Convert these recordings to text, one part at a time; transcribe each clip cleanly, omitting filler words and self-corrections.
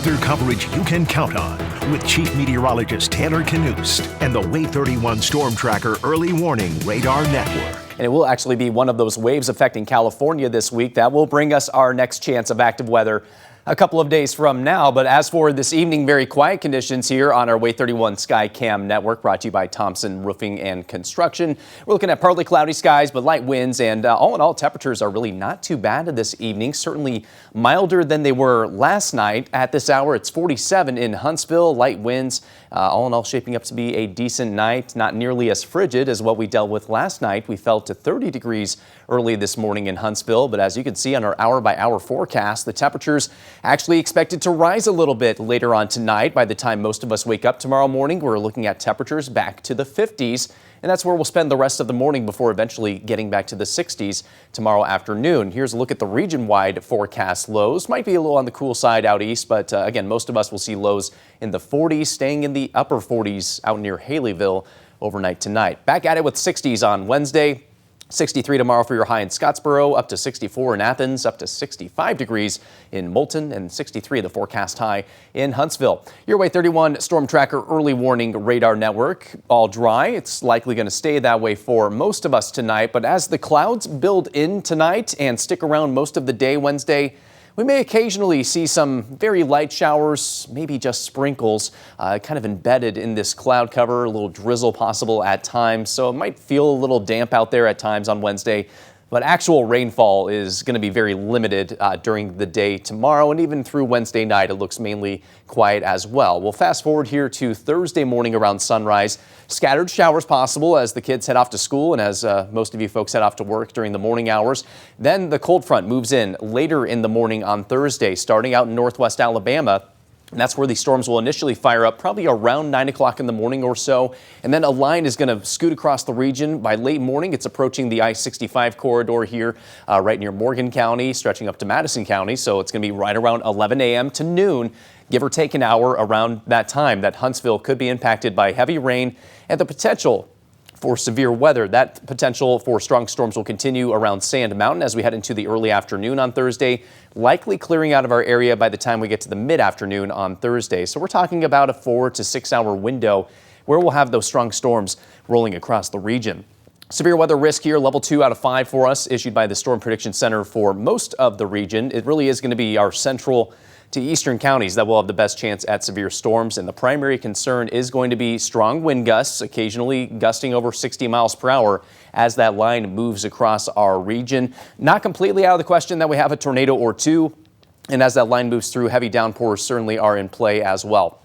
Weather coverage you can count on with Chief Meteorologist Tanner Knust and the Way 31 Storm Tracker Early Warning Radar Network. And it will actually be one of those waves affecting California this week that will bring us our next chance of active weather a couple of days from now. But as for this evening, very quiet conditions here on our Way 31 Skycam network, brought to you by Thompson Roofing and Construction. We're looking at partly cloudy skies, but light winds, and all in all, temperatures are really not too bad this evening. Certainly milder than they were last night. At this hour, it's 47 in Huntsville. Light winds, all in all, shaping up to be a decent night. Not nearly as frigid as what we dealt with last night. We fell to 30 degrees early this morning in Huntsville, but as you can see on our hour-by-hour forecast, the temperatures actually expected to rise a little bit later on tonight. By the time most of us wake up tomorrow morning, we're looking at temperatures back to the 50s, and that's where we'll spend the rest of the morning before eventually getting back to the 60s tomorrow afternoon. Here's a look at the region-wide forecast lows. Might be a little on the cool side out east, but again, most of us will see lows in the 40s, staying in the upper 40s out near Haleyville overnight tonight. Back at it with 60s on Wednesday. 63 tomorrow for your high in Scottsboro, up to 64 in Athens, up to 65 degrees in Moulton, and 63 the forecast high in Huntsville. Your Way 31 Storm Tracker Early Warning Radar Network, all dry. It's likely going to stay that way for most of us tonight, but as the clouds build in tonight and stick around most of the day Wednesday, we may occasionally see some very light showers, maybe just sprinkles, kind of embedded in this cloud cover, a little drizzle possible at times. So it might feel a little damp out there at times on Wednesday, but actual rainfall is going to be very limited during the day tomorrow, and even through Wednesday night, it looks mainly quiet as well. We'll fast forward here to Thursday morning around sunrise. Scattered showers possible as the kids head off to school and as most of you folks head off to work during the morning hours. Then the cold front moves in later in the morning on Thursday, starting out in northwest Alabama. And that's where these storms will initially fire up probably around 9 o'clock in the morning or so. And then a line is going to scoot across the region. By late morning, it's approaching the I-65 corridor here right near Morgan County, stretching up to Madison County. So it's going to be right around 11 a.m. to noon, give or take an hour around that time that Huntsville could be impacted by heavy rain and the potential for severe weather. That potential for strong storms will continue around Sand Mountain as we head into the early afternoon on Thursday, likely clearing out of our area by the time we get to the mid-afternoon on Thursday. So we're talking about a 4 to 6 hour window where we'll have those strong storms rolling across the region. Severe weather risk here, level 2 out of 5 for us, issued by the Storm Prediction Center for most of the region. It really is going to be our central to eastern counties that will have the best chance at severe storms, and the primary concern is going to be strong wind gusts, occasionally gusting over 60 miles per hour as that line moves across our region. Not completely out of the question that we have a tornado or two, and as that line moves through, heavy downpours certainly are in play as well.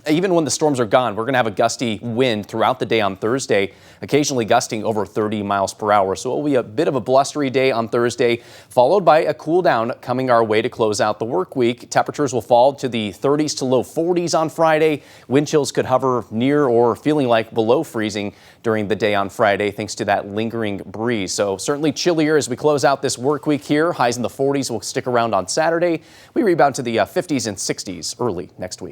Even when the storms are gone, we're going to have a gusty wind throughout the day on Thursday, occasionally gusting over 30 miles per hour. So it will be a bit of a blustery day on Thursday, followed by a cool down coming our way to close out the work week. Temperatures will fall to the 30s to low 40s on Friday. Wind chills could hover near or feeling like below freezing during the day on Friday, thanks to that lingering breeze. So certainly chillier as we close out this work week here. Highs in the 40s will stick around on Saturday. We rebound to the 50s and 60s early next week.